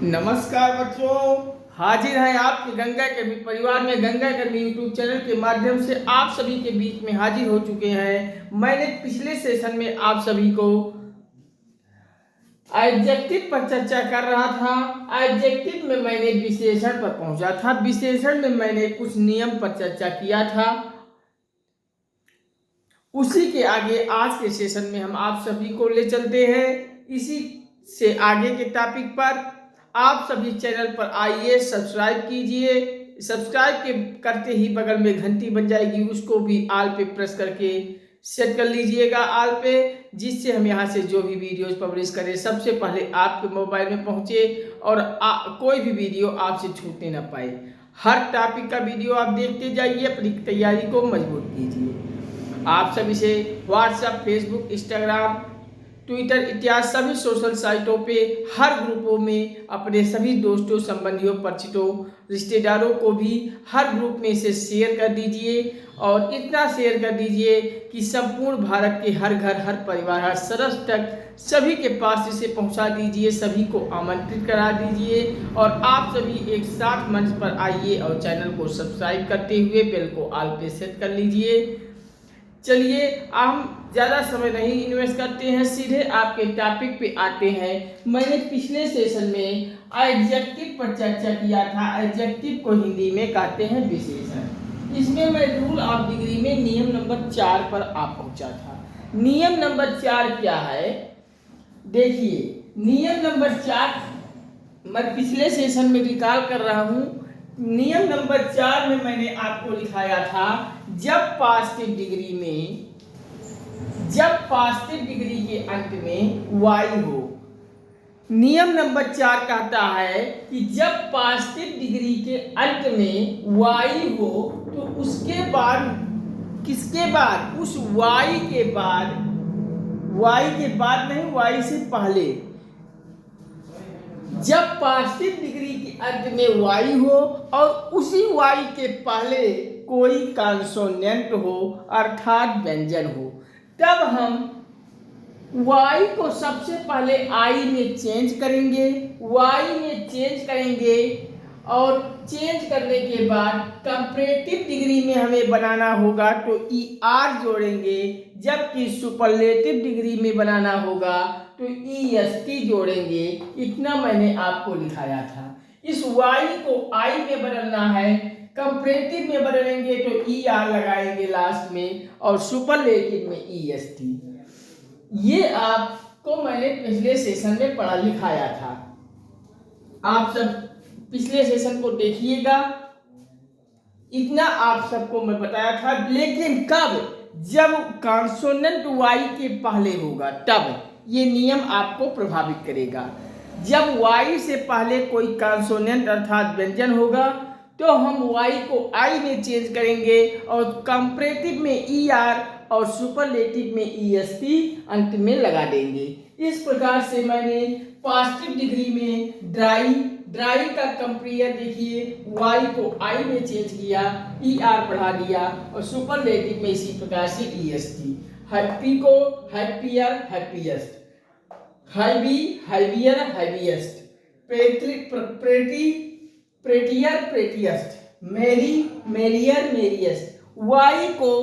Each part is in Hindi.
नमस्कार बच्चों, हाजिर हैं आपके गंगा कर्मी परिवार में। गंगा कर्मी यूट्यूब चैनल के माध्यम से आप सभी के बीच में हाजिर हो चुके हैं। मैंने पिछले सेशन में आप सभी को एडजेक्टिव पर चर्चा कर रहा था। एडजेक्टिव में मैंने विशेषण पर पहुंचा था। विशेषण में मैंने कुछ नियम पर चर्चा किया था। उसी के आगे आज के सेशन में हम आप सभी को ले चलते हैं। इसी से आगे के टॉपिक पर आप सभी चैनल पर आइए, सब्सक्राइब कीजिए। सब्सक्राइब के करते ही बगल में घंटी बन जाएगी, उसको भी आल पे प्रेस करके सेट कर लीजिएगा आल पे, जिससे हम यहाँ से जो भी वीडियोस पब्लिश करें सबसे पहले आपके मोबाइल में पहुँचे और कोई भी वीडियो आपसे छूटने ना पाए। हर टॉपिक का वीडियो आप देखते जाइए, अपनी तैयारी को मजबूत कीजिए। आप सभी से व्हाट्सएप, फेसबुक, इंस्टाग्राम, ट्विटर इत्यादि सभी सोशल साइटों पे, हर ग्रुपों में अपने सभी दोस्तों, संबंधियों, परिचितों, रिश्तेदारों को भी हर ग्रुप में इसे शेयर कर दीजिए। और इतना शेयर कर दीजिए कि संपूर्ण भारत के हर घर, हर परिवार, हर सदस्य तक सभी के पास इसे पहुंचा दीजिए। सभी को आमंत्रित करा दीजिए और आप सभी एक साथ मंच पर आइए और चैनल को सब्सक्राइब करते हुए बेल को ऑल पे सेट कर लीजिए। चलिए, हम ज़्यादा समय नहीं इन्वेस्ट करते हैं, सीधे आपके टॉपिक पे आते हैं। मैंने पिछले सेशन में एडजेक्टिव पर चर्चा किया था। एडजेक्टिव को हिंदी में कहते हैं विशेषण। इसमें मैं रूल ऑफ डिग्री में नियम नंबर 4 पर आ पहुंचा था। नियम नंबर 4 क्या है? देखिए, नियम नंबर 4 मैं पिछले सेशन में रिकॉल कर रहा हूँ। नियम नंबर 4 में मैंने आपको लिखाया था, जब पॉजिटिव डिग्री के अंत में वाई हो। नियम नंबर 4 कहता है कि जब पॉजिटिव डिग्री के अंत में वाई हो तो उसके बाद, किसके बाद? उस वाई के बाद नहीं, वाई से पहले। जब पॉजिटिव डिग्री के अंत में वाई हो और उसी वाई के पहले कोई कॉन्सोनेंट हो अर्थात व्यंजन हो, तब हम वाई को सबसे पहले आई में चेंज करेंगे। और चेंज करने के बाद कंपैरेटिव डिग्री में हमें बनाना होगा तो ई आर जोड़ेंगे, जबकि सुपरलेटिव डिग्री में बनाना होगा तो ई एस टी जोड़ेंगे। इतना मैंने आपको लिखाया था। इस वाई को आई में बदलना है, कंपैरेटिव में बदलेंगे तो ई आर लगाएंगे लास्ट में और सुपरलेटिव में ई एस टी। ये आपको मैंने पिछले सेशन में पढ़ा लिखाया था। आप सब पिछले सेशन को देखिएगा। इतना आप सबको मैं बताया था। लेकिन कब? जब कॉन्सोनेंट वाई के पहले होगा तब ये नियम आपको प्रभावित करेगा। जब वाई से पहले कोई कॉन्सोनेंट अर्थात व्यंजन होगा तो हम वाई को आई में चेंज करेंगे और कंपैरेटिव में ई आर और सुपरलेटिव में ई एस टी अंत में लगा देंगे। इस प्रकार से मैंने पॉजिटिव डिग्री में ड्राई का कंपेयर देखिए, वाई को आई में चेंज किया, ई आर बढ़ा दिया और सुपरलेटिव में इसी प्रकार से ई एस टी। हैप्पी को happier, happiest, heavy, heavier, heaviest, prettier, prettiest, merry, merrier, मेरिएस्ट। Y को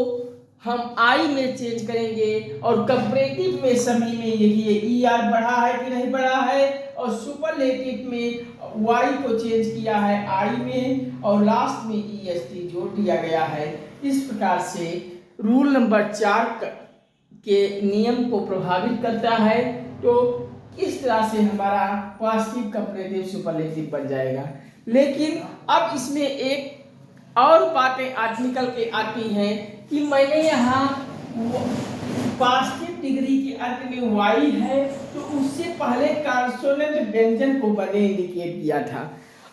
हम आई में चेंज करेंगे और कंपैरेटिव में सभी में देखिए ई आर बढ़ा है कि नहीं बढ़ा है, और सुपरलेटिव में वाई को चेंज किया है आई में और लास्ट में ई एस टी जोड़ दिया गया है। इस प्रकार से रूल नंबर 4 के नियम को प्रभावित करता है। तो इस तरह से हमारा पॉजिटिव, कंपैरेटिव, सुपरलेटिव बन जाएगा। लेकिन अब इसमें एक और बातें आज निकल के आती हैं कि मैंने यहाँ पॉजिटिव डिग्री के अंत में वाई है तो उससे पहले कॉन्सोनेंट व्यंजन को मैंने इंडिकेट किया था।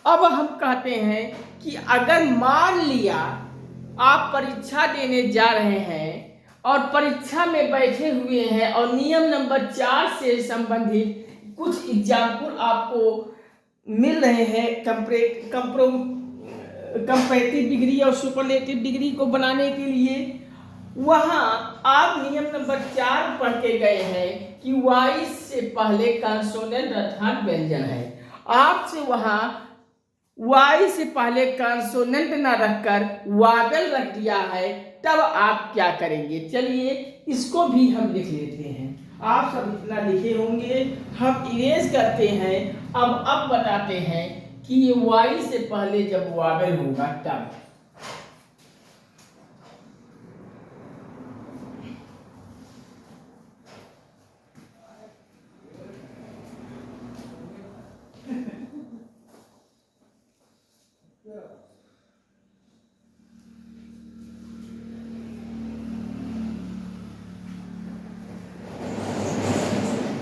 अब हम कहते हैं कि अगर मान लिया आप परीक्षा देने जा रहे हैं और परीक्षा में बैठे हुए हैं और नियम नंबर 4 से संबंधित कुछ एग्जाम्पल आपको मिल रहे हैं कंपैरेटिव डिग्री और सुपरलेटिव डिग्री को बनाने के लिए, वहां आप नियम नंबर 4 पढ़ के गए हैं कि वाई से पहले कॉन्सोनेंट अर्थात व्यंजन है आपसे वहां वाई से पहले कंसोनेंट ना रखकर वावेल रख दिया है, तब आप क्या करेंगे? चलिए इसको भी हम लिख लेते हैं। आप सब इतना लिखे होंगे, हम इरेज करते हैं। अब बताते हैं कि ये वाई से पहले जब वावेल होगा तब।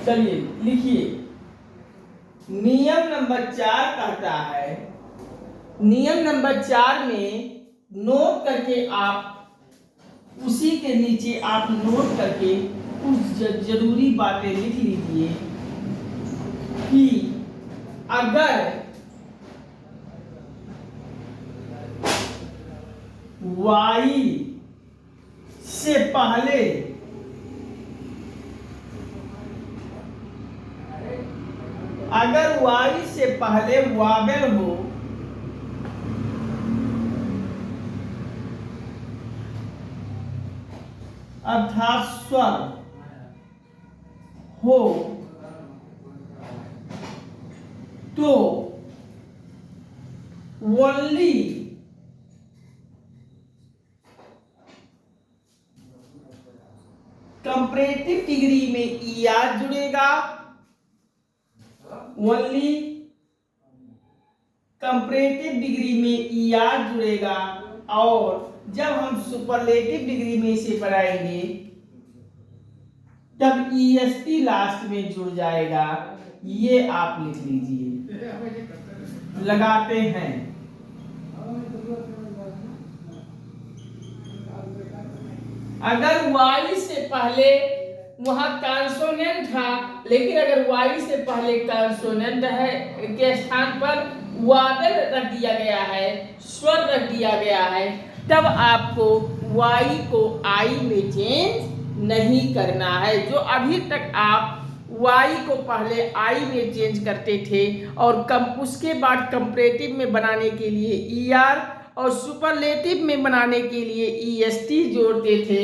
चलिए लिखिए, नियम नंबर 4 कहता है, नियम नंबर 4 में नोट करके आप उसी के नीचे आप नोट करके कुछ जरूरी बातें लिख लीजिए कि अगर वाई से पहले वावेल हो अर्थात स्वर हो तो ओनली कंपैरेटिव डिग्री में ईआर जुड़ेगा। ओनली कंपैरेटिव डिग्री में ईआर जुड़ेगा, और जब हम सुपरलेटिव डिग्री में इसे पढ़ाएंगे तब ईएसटी लास्ट में जुड़ जाएगा। ये आप लिख लीजिए। लगाते हैं, अगर वाई से पहले वहां कॉन्सोनेंट था, लेकिन अगर वाई से पहले कॉन्सोनेंट है के स्थान पर वावेल रख दिया गया है, स्वर रख दिया गया है, तब आपको वाई को आई में चेंज नहीं करना है। जो अभी तक आप वाई को पहले आई में चेंज करते थे और उसके बाद कंपैरेटिव में बनाने के लिए ईआर और सुपरलेटिव में बनाने के लिए ईएसटी जोड़ते थे,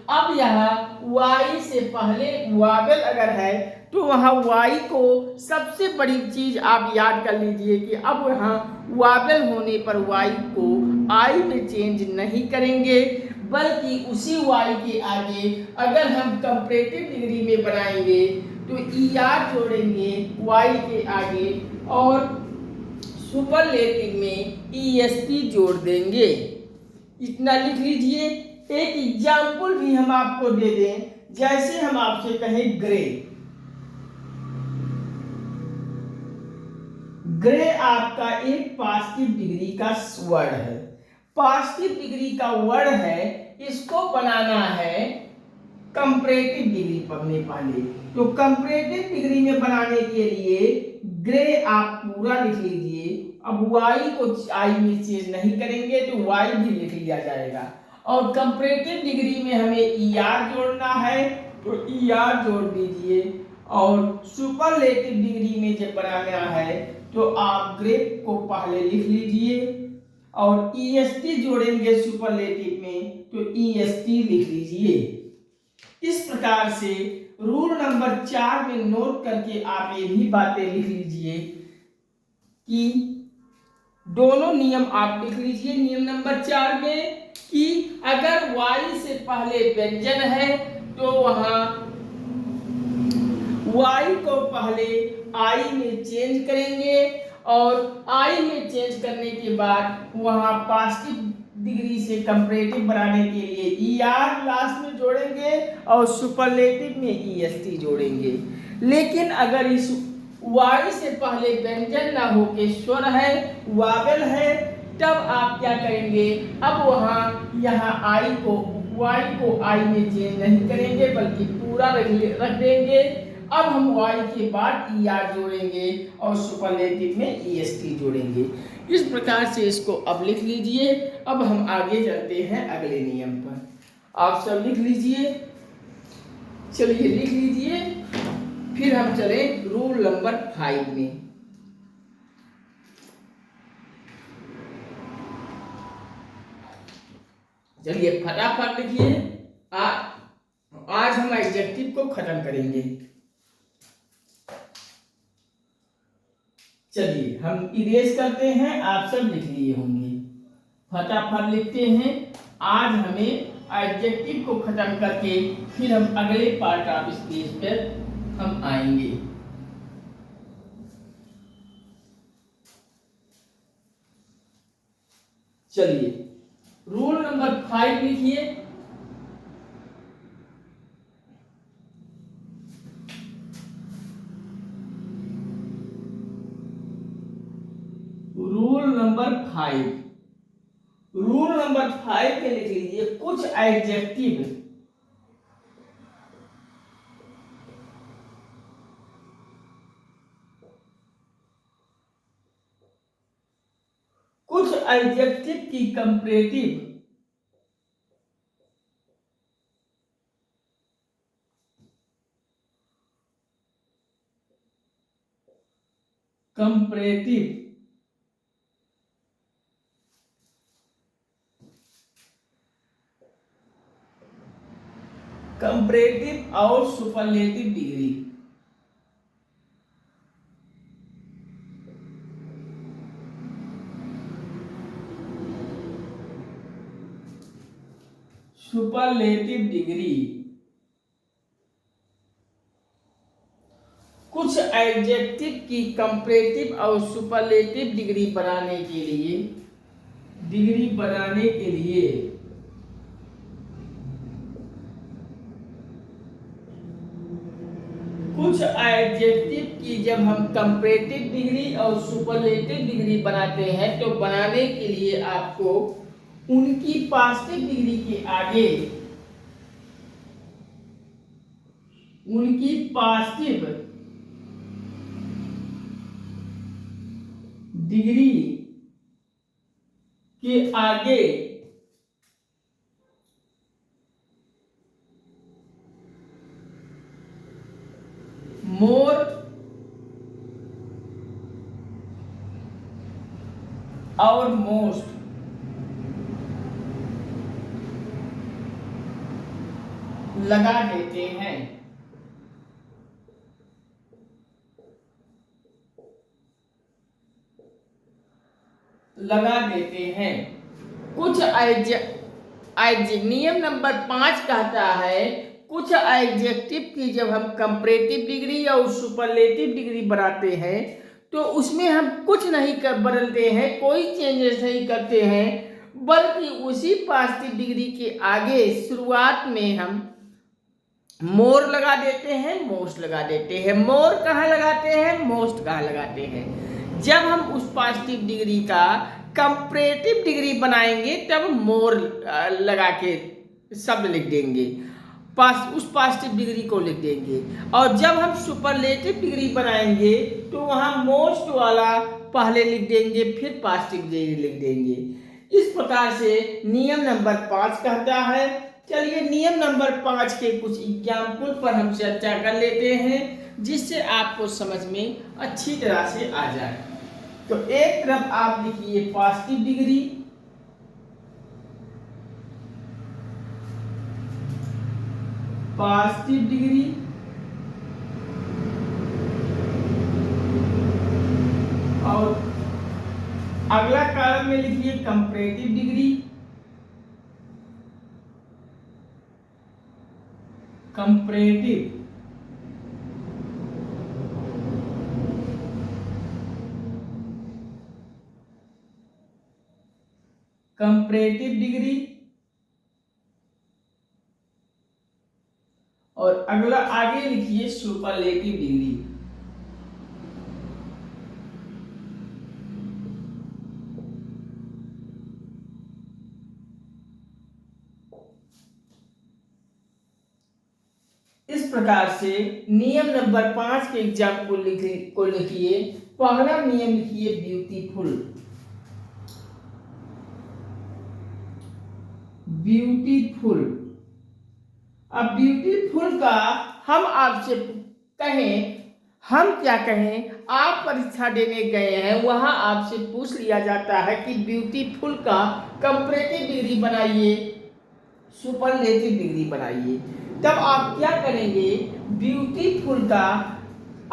अब यहाँ वाई से पहले वावेल अगर है तो वहाँ वाई को सबसे बड़ी चीज आप याद कर लीजिए कि अब यहाँ वावेल होने पर वाई को आई में चेंज नहीं करेंगे, बल्कि उसी वाई के आगे अगर हम कंपैरेटिव डिग्री में बनाएंगे तो ईआर जोड़ेंगे वाई के आगे और सुपरलेटिव में ईएसटी जोड़ देंगे। इतना लिख लीजिए। एक एग्जाम्पल भी हम आपको दे दें, जैसे हम आपसे कहें ग्रे। ग्रे आपका एक पॉजिटिव डिग्री का वर्ड है, पॉजिटिव डिग्री का वर्ड है, इसको बनाना है कंपैरेटिव डिग्री पढ़ने पहले। तो कंपैरेटिव डिग्री में बनाने के लिए ग्रे आप पूरा लिख लीजिए। अब वाई को आई में चेंज नहीं करेंगे तो वाई भी लिख लिया जाएगा, और कंपैरेटिव डिग्री में हमें ईआर जोड़ना है तो ईआर जोड़ दीजिए, और सुपरलेटिव डिग्री में जब बनाना है तो आप ग्रे को पहले लिख लीजिए और ईएसटी जोड़ेंगे सुपरलेटिव में तो ईएसटी लिख लीजिए। इस प्रकार से रूल नंबर 4 में नोट करके आप ये भी बातें लिख लीजिए कि दोनों नियम आप लिख लीजिए। नियम नंबर 4 में कि अगर वाई से पहले व्यंजन है तो वहां वाई को पहले आई में चेंज करेंगे, और आई में चेंज करने के बाद वहां पॉजिटिव डिग्री से कंपैरेटिव बनाने के लिए ईआर लास्ट में जोड़ेंगे और सुपरलेटिव में ईएसटी जोड़ेंगे। लेकिन अगर इस वाई से पहले व्यंजन ना हो के स्वर है, वावेल है, तब आप क्या करेंगे? अब वहां यहाँ आई को वाई को आई में चेंज नहीं करेंगे बल्कि पूरा रख देंगे। अब हम वाई के बाद ईआर जोड़ेंगे और सुपरलेटिव में ईएसटी जोड़ेंगे। इस प्रकार से इसको अब लिख लीजिए। अब हम आगे चलते हैं अगले नियम पर। आप सब लिख लीजिए। चलिए लिख लीजिए, फिर हम चलें रूल नंबर 5 में। चलिए फटाफट लिखिए। आज हम एडजेक्टिव को खत्म करेंगे। चलिए हम इरेज करते हैं, आप सब लिख लिए होंगे। फटाफट लिखते हैं। आज हमें एडजेक्टिव को खत्म करके फिर हम अगले पार्ट ऑफ स्पीच पर हम आएंगे। चलिए रूल नंबर 5 लिखिए। रूल नंबर 5 पे लिख लीजिए कुछ एडजेक्टिव की कंपैरेटिव और सुपरलेटिव डिग्री। सुपरलेटिव डिग्री कुछ एडजेक्टिव की कंपैरेटिव और सुपरलेटिव डिग्री बनाने के लिए कुछ एडजेक्टिव की जब हम कंपैरेटिव डिग्री और सुपरलेटिव डिग्री बनाते हैं तो बनाने के लिए आपको उनकी पॉजिटिव डिग्री के आगे उनकी पॉजिटिव डिग्री के आगे मोर और मोस्ट लगा देते हैं। कुछ नियम नंबर 5 कहता है कुछ एडजेक्टिव की जब हम कंपैरेटिव डिग्री और सुपरलेटिव डिग्री बनाते हैं तो उसमें हम कुछ नहीं बदलते हैं, कोई चेंजेस नहीं करते हैं, बल्कि उसी पॉजिटिव डिग्री के आगे शुरुआत में हम मोर लगा देते हैं, मोस्ट लगा देते हैं। मोर कहाँ लगाते हैं, मोस्ट कहाँ लगाते हैं। जब हम उस पॉजिटिव डिग्री का कंपैरेटिव डिग्री बनाएंगे तब मोर लगा के शब्द लिख देंगे, उस पॉजिटिव डिग्री को लिख देंगे। और जब हम सुपरलेटिव डिग्री बनाएंगे तो वहाँ मोस्ट वाला पहले लिख देंगे, फिर पॉजिटिव डिग्री लिख देंगे। इस प्रकार से नियम नंबर 5 कहता है। चलिए नियम नंबर 5 के कुछ एग्जाम्पल पर हम चर्चा कर लेते हैं जिससे आपको समझ में अच्छी तरह से आ जाए। तो एक तरफ आप लिखिए पॉजिटिव डिग्री, और अगला कॉलम में लिखिए कंपैरेटिव डिग्री, कंपैरेटिव डिग्री, और अगला आगे लिखिए सुपरलेटिव डिग्री। इस प्रकार से नियम नंबर 5 के एग्जाम्पल को लिखिए। पहला नियम लिखिए ब्यूटीफुल। अब ब्यूटीफुल का हम आपसे हम क्या कहें, आप परीक्षा देने गए हैं, वहां आपसे पूछ लिया जाता है कि ब्यूटीफुल का कंपैरेटिव डिग्री बनाइए, सुपरलेटिव डिग्री बनाइए। तब आप क्या करेंगे, ब्यूटीफुल का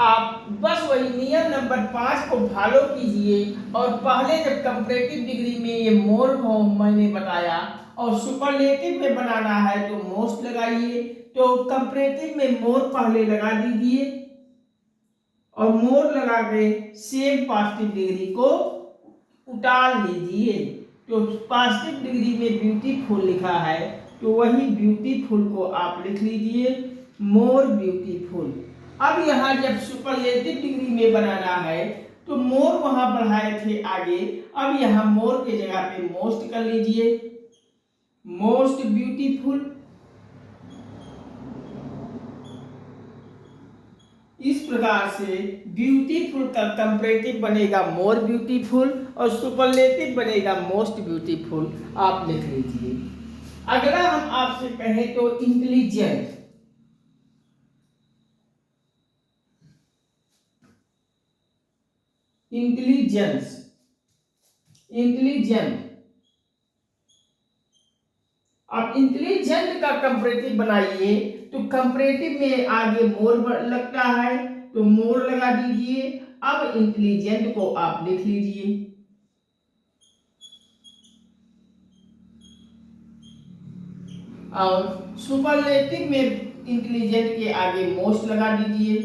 आप बस वही नियम नंबर 5 को फॉलो कीजिए और पहले जब कंपैरेटिव डिग्री में ये मोर मैंने बताया और सुपरलेटिव में बनाना है तो मोस्ट लगाइए, तो कंपैरेटिव में मोर पहले लगा दीजिए और मोर लगा के सेम पॉजिटिव डिग्री को उतार लीजिए। तो पॉजिटिव डिग्री में ब्यूटीफुल लिखा है तो वही ब्यूटीफुल को आप लिख लीजिए, मोर ब्यूटीफुल। अब यहाँ जब सुपरलेटिव डिग्री में बनाना है तो मोर वहां बढ़ाए थे आगे, अब यहाँ मोर के जगह पे मोस्ट कर लीजिए, मोस्ट ब्यूटीफुल। इस प्रकार से ब्यूटीफुल का कंपैरेटिव बनेगा मोर ब्यूटीफुल और सुपरलेटिव बनेगा मोस्ट ब्यूटीफुल, आप लिख लीजिए। अगला हम आपसे कहें तो इंटेलिजेंट। Intelligence, intelligent. आप इंटेलिजेंट का कंपैरेटिव बनाइए तो कंपैरेटिव में आगे मोर लगता है तो मोर लगा दीजिए। अब इंटेलिजेंट को आप लिख लीजिए, और सुपरलेटिव में इंटेलिजेंट के आगे मोस्ट लगा दीजिए।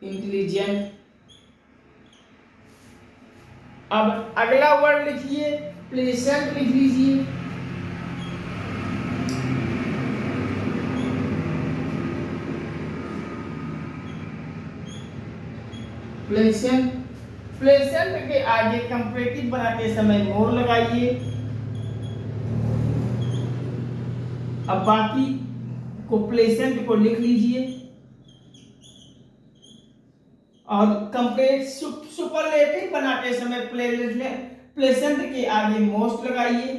इंटेलिजेंट। अब अगला वर्ड लिखिए, प्लेसेंट लिख लीजिए। प्लेसेंट, प्लेसेंट के आगे कंपैरेटिव बनाते समय मोर लगाइए। अब बाकी को प्लेसेंट को लिख लीजिए और सुपरलेटिव बनाते समय प्लेसेंट के आगे मोस्ट लगाइए।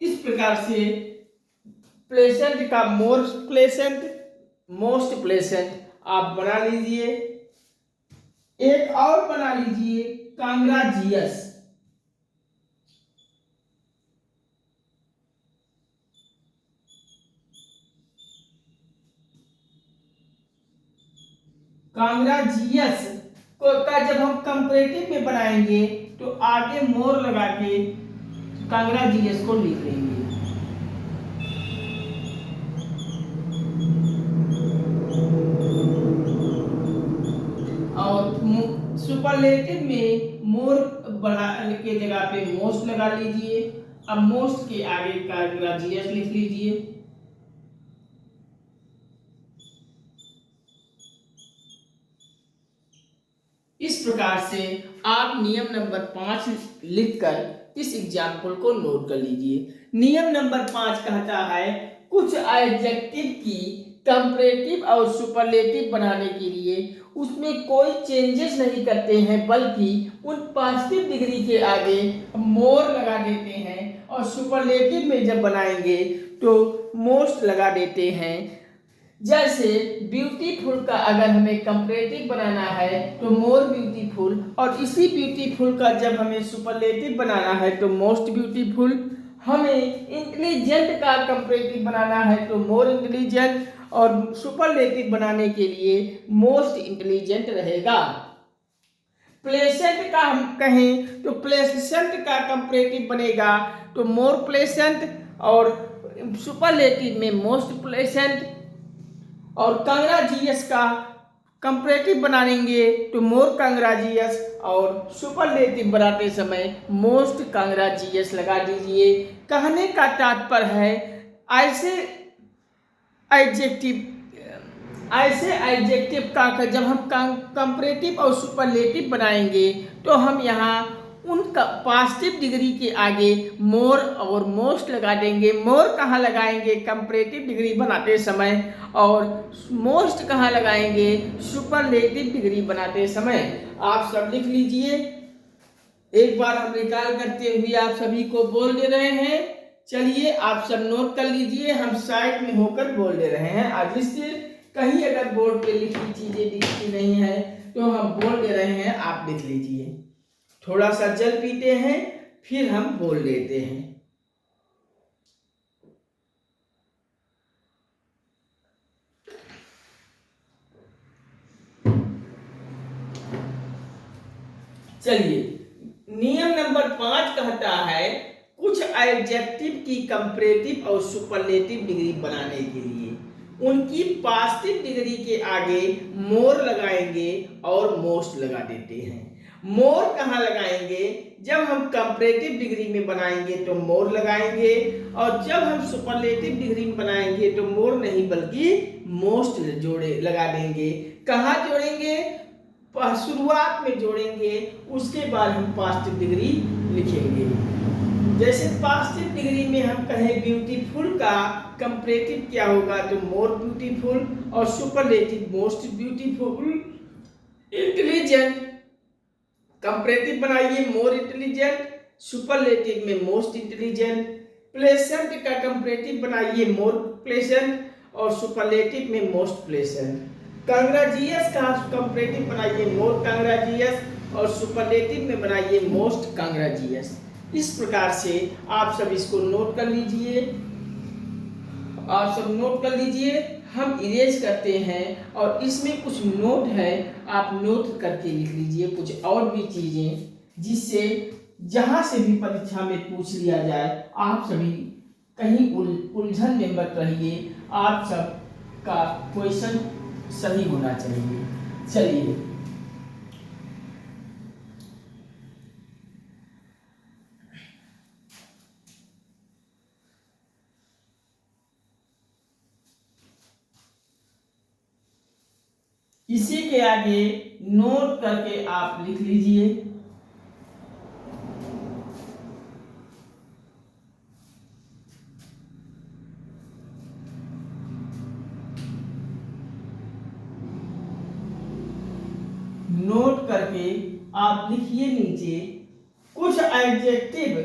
इस प्रकार से प्लेसेंट का मोर प्लेसेंट, मोस्ट प्लेसेंट आप बना लीजिए। एक और बना लीजिए कांग्राजियस। कांग्राजियस को का जब हम कंपैरेटिव में बनाएंगे तो आगे मोर लगा के कांग्राजियस को लिख लेंगे। और सुपरलेटिव में मोर बढ़ा के जगह पे मोस्ट लगा लीजिए। अब मोस्ट के आगे कांग्राजियस लिख लीजिए। इस प्रकार से आप नियम नंबर 5 लिखकर इस एग्जाम्पल को नोट कर लीजिए। नियम नंबर 5 कहता है कुछ एडजेक्टिव की कंपैरेटिव और सुपरलेटिव बनाने के लिए उसमें कोई चेंजेस नहीं करते हैं, बल्कि उन पॉजिटिव डिग्री के आगे मोर लगा देते हैं और सुपरलेटिव में जब बनाएंगे तो मोस्ट लगा देते हैं। जैसे ब्यूटीफुल का अगर हमें कंपैरेटिव बनाना है तो मोर ब्यूटीफुल, और इसी ब्यूटीफुल का जब हमें सुपरलेटिव बनाना है तो मोस्ट ब्यूटीफुल। हमें इंटेलिजेंट का कंपैरेटिव बनाना है तो मोर इंटेलिजेंट, और सुपरलेटिव बनाने के लिए मोस्ट इंटेलिजेंट रहेगा। प्लेसेंट का हम कहें तो प्लेसेंट का कंपैरेटिव बनेगा तो मोर प्लेसेंट, और सुपरलेटिव में मोस्ट प्लेसेंट। और कांग्राजियस का कंपैरेटिव बनाएंगे तो मोर कांग्राजियस, और सुपरलेटिव बनाते समय मोस्ट कांग्राजियस लगा दीजिए। कहने का तात्पर्य है ऐसे एडजेक्टिव का जब हम कंपैरेटिव और सुपरलेटिव बनाएंगे तो हम यहाँ उनका पॉजिटिव डिग्री के आगे मोर और मोस्ट लगा देंगे। मोर कहाँ लगाएंगे? कंपैरेटिव डिग्री बनाते समय, और मोस्ट कहाँ लगाएंगे? सुपरलेटिव डिग्री बनाते समय। आप सब लिख लीजिए। एक बार हम रिकॉल करते हुए आप सभी को बोल दे रहे हैं चलिए आप सब नोट कर लीजिए, हम साइड में होकर बोल दे रहे हैं। आज इससे कहीं अगर बोर्ड पे लिखी चीजें दिखती नहीं है तो हम बोल दे रहे हैं, आप लिख लीजिए। थोड़ा सा जल पीते हैं फिर हम बोल देते हैं। चलिए, नियम नंबर 5 कहता है कुछ एडजेक्टिव की कंपैरेटिव और सुपरलेटिव डिग्री बनाने के लिए उनकी पॉजिटिव डिग्री के आगे मोर लगाएंगे और मोस्ट लगा देते हैं। मोर कहाँ लगाएंगे? जब हम कंपैरेटिव डिग्री में बनाएंगे तो मोर लगाएंगे, और जब हम सुपरलेटिव डिग्री में बनाएंगे तो मोर नहीं बल्कि मोस्ट जोड़े लगा देंगे। कहाँ जोड़ेंगे? शुरुआत में जोड़ेंगे, उसके बाद हम पॉजिटिव डिग्री लिखेंगे। जैसे पॉजिटिव डिग्री में हम कहें ब्यूटीफुल का कंपैरेटिव क्या होगा? तो मोर ब्यूटीफुल, और superlative most beautiful. Intelligent comparative बनाइए मोर इंटेलिजेंट, सुपरलेटिव में मोस्ट इंटेलिजेंट। प्लेसेंट का कंपैरेटिव बनाइए मोर प्लेसेंट, और सुपरलेटिव में मोस्ट प्लेसेंट। कांग्रेजियस का कंपैरेटिव बनाइए मोर कांग्रेजियस, और सुपरलेटिव में बनाइए मोस्ट कांग्रेजियस। इस प्रकार से आप सब इसको नोट कर लीजिए, आप सब नोट कर लीजिए। हम इरेज करते हैं और इसमें कुछ नोट है, आप नोट करके लिख लीजिए कुछ और भी चीजें, जिससे जहां से भी परीक्षा में पूछ लिया जाए आप सभी कहीं उलझन में मत रहिए, आप सब का क्वेश्चन सही होना चाहिए। चलिए, इसी के आगे नोट करके आप लिख लीजिए। नोट करके आप लिखिए नीचे कुछ एडजेक्टिव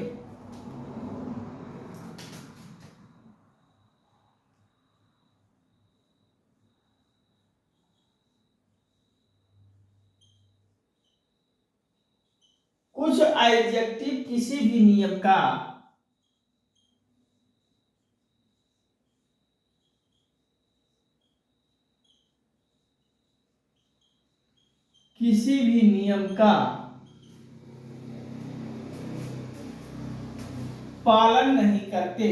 किसी भी नियम का पालन नहीं करते।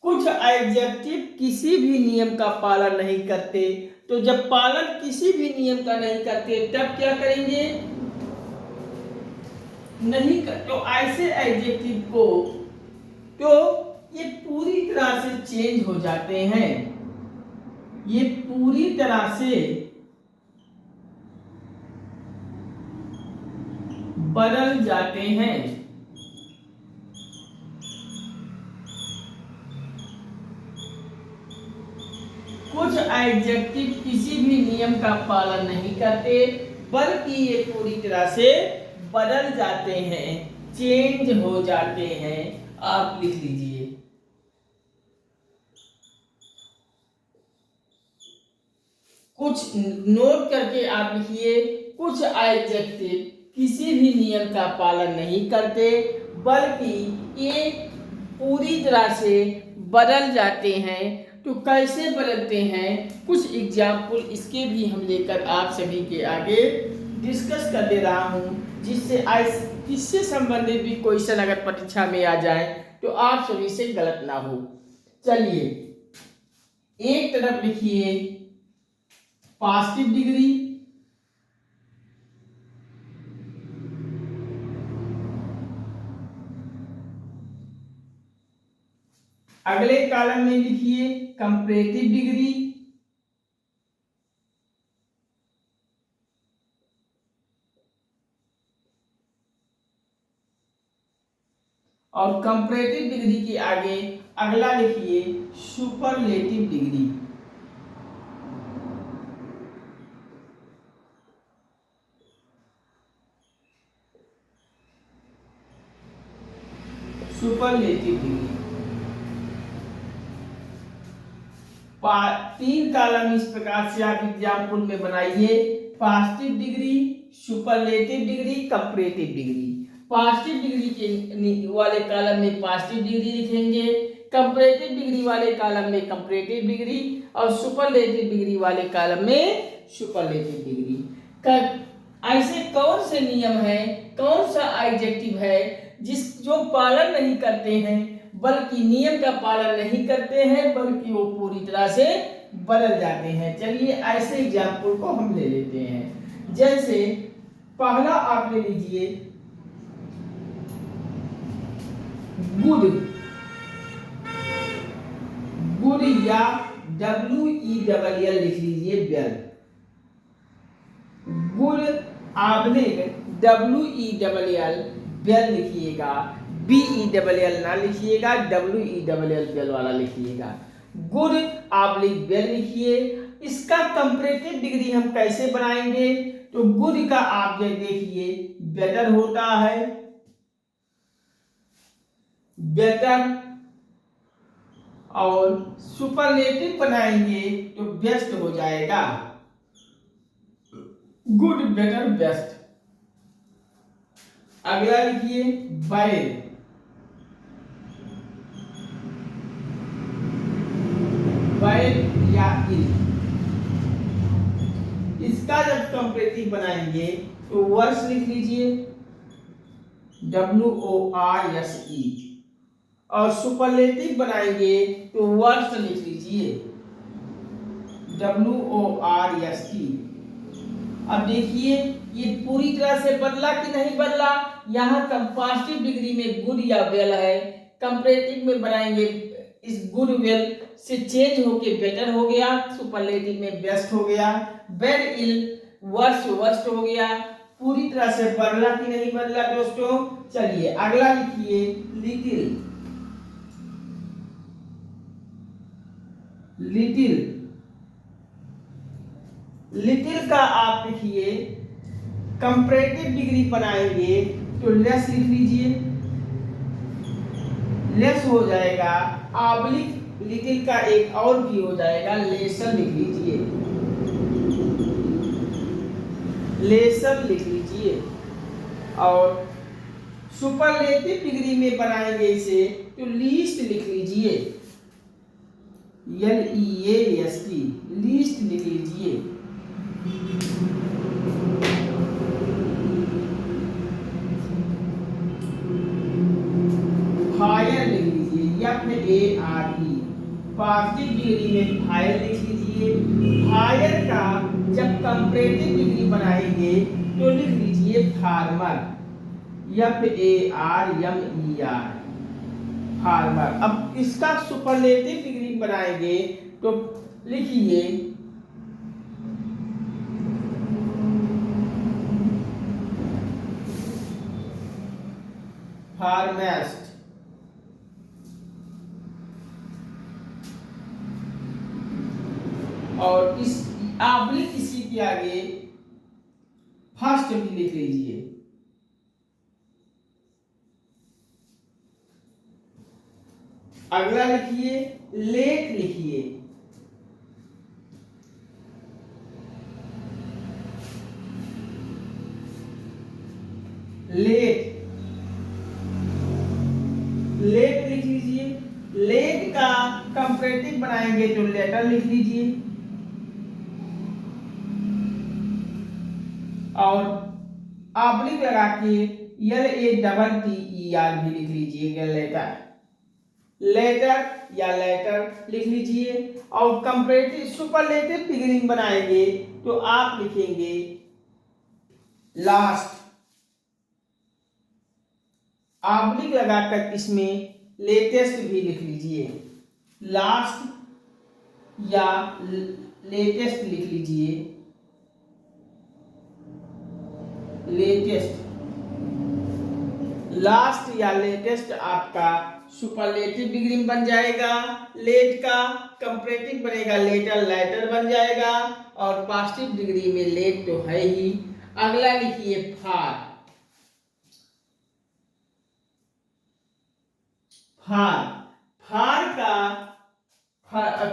कुछ एडजेक्टिव किसी भी नियम का पालन नहीं करते, तो जब पालन किसी भी नियम का नहीं करते तब क्या करेंगे? नहीं कर, तो ऐसे एडजेक्टिव को तो ये पूरी तरह से चेंज हो जाते हैं, ये पूरी तरह से बदल जाते हैं। कुछ एडजेक्टिव किसी भी नियम का पालन नहीं करते, बल्कि ये पूरी तरह से बदल जाते हैं, चेंज हो जाते हैं। आप लिख लीजिए। कुछ नोट करके आप लिखिए, कुछ एडजेक्टिव किसी भी नियम का पालन नहीं करते, बल्कि ये पूरी तरह से बदल जाते हैं। तो कैसे बदलते हैं, कुछ एग्जाम्पल इसके भी हम लेकर आप सभी के आगे डिस्कस कर दे रहा हूं, जिससे इससे संबंधित भी क्वेश्चन अगर परीक्षा में आ जाए तो आप सभी से गलत ना हो। चलिए, एक तरफ लिखिए पॉजिटिव डिग्री, अगले कॉलम में लिखिए कंपैरेटिव डिग्री, और कंपैरेटिव डिग्री के आगे अगला लिखिए superlative degree. Superlative degree. 3 column इस प्रकार से आप एग्जाम्पल में बनाइए। Positive degree, superlative degree, comparative degree. Positive degree के वाले कॉलम में पॉजिटिव डिग्री लिखेंगे, कंपैरेटिव डिग्री वाले कॉलम में कंपैरेटिव डिग्री और सुपरलेटिव डिग्री वाले कॉलम में सुपरलेटिव डिग्री। ऐसे कौन से नियम है, कौन सा एडजेक्टिव है जो पालन नहीं करते हैं, बल्कि नियम का पालन नहीं करते हैं, बल्कि वो पूरी तरह से बदल जाते हैं। चलिए ऐसे एग्जाम्पल को हम ले लेते हैं। जैसे पहला आप ले लीजिए गुड। गुड या WELL लिख लीजिए वेल। गुड आबलिक WELL वेल लिखिएगा, BELL ना लिखिएगा, WELL वेल वाला लिखिएगा। गुड आबलिक वेल लिखिए। इसका कंपैरेटिव डिग्री हम कैसे बनाएंगे? तो गुड का आप देखिए बेटर होता है, बेटर, और सुपरलेटिव बनाएंगे तो बेस्ट हो जाएगा, गुड, बेटर, बेस्ट। अगला लिखिए बैड। बैड या इल। इसका जब कंपैरेटिव बनाएंगे तो वर्स लिख लीजिए WORSE, और सुपरलेटिव बनाएंगे तो वर्स्ट लिख लीजिए WORST। अब देखिए ये पूरी तरह से बदला कि नहीं बदला। यहाँ पॉजिटिव डिग्री में गुड या वेल है, कंपैरेटिव में बनाएंगे इस गुड वेल से चेंज होके बेटर हो गया, सुपरलेटिव में बेस्ट हो गया, बैड इल वर्स्ट वर्स्ट हो गया। पूरी तरह से बदला कि नहीं बदला दोस्तों। चलिए अगला लिखिए लिटिल। लिटिल, लिटिल का आप लिखिए कंपैरेटिव डिग्री बनाएंगे तो लेस लिख लीजिए, लेस हो जाएगा। आबलिक लिटिल का एक और भी हो जाएगा, लेसन लिख लीजिए, लेसन लिख लीजिए। और सुपरलेटिव डिग्री में बनाएंगे इसे तो लीस्ट लिख लीजिए, LEAST, लीस्ट लिख लीजिए। फायर लिख लीजिए, FARE। पॉजिटिव डिग्री में फायर लिख लीजिए। फायर का जब कंपैरेटिव डिग्री बनाएंगे तो लिख लीजिए फार्मर, FARMER, फार्मर। अब इसका सुपरलेटिव डिग्री बनाएंगे तो लिखिए फार्मेस्ट। और इस आबलिक इसी के आगे फर्स्ट भी लिख लीजिए। अगला लिखिए लेट लिखिए, लेट, लेट लिख लीजिए। लेट का कंपैरेटिव बनाएंगे तो लेटर लिख लीजिए। और ऑब्लिक लगा के LATTER भी लिख लीजिएगा, लेटर, लेटर या लेटर लिख लीजिए। और कंपैरेटिव सुपरलेटिव डिग्री बनाएंगे तो आप लिखेंगे लास्ट, ऑब्लिक लगाकर इसमें लेटेस्ट भी लिख लीजिए, लास्ट या लेटेस्ट लिख लीजिए, लेटेस्ट। लास्ट या लेटेस्ट आपका सुपरलेटिव डिग्री में बन जाएगा। लेट का कंपैरेटिव बनेगा लेटर, लेटर बन जाएगा। और पॉजिटिव डिग्री में लेट तो है ही। अगला लिखिए फार। फार, फार का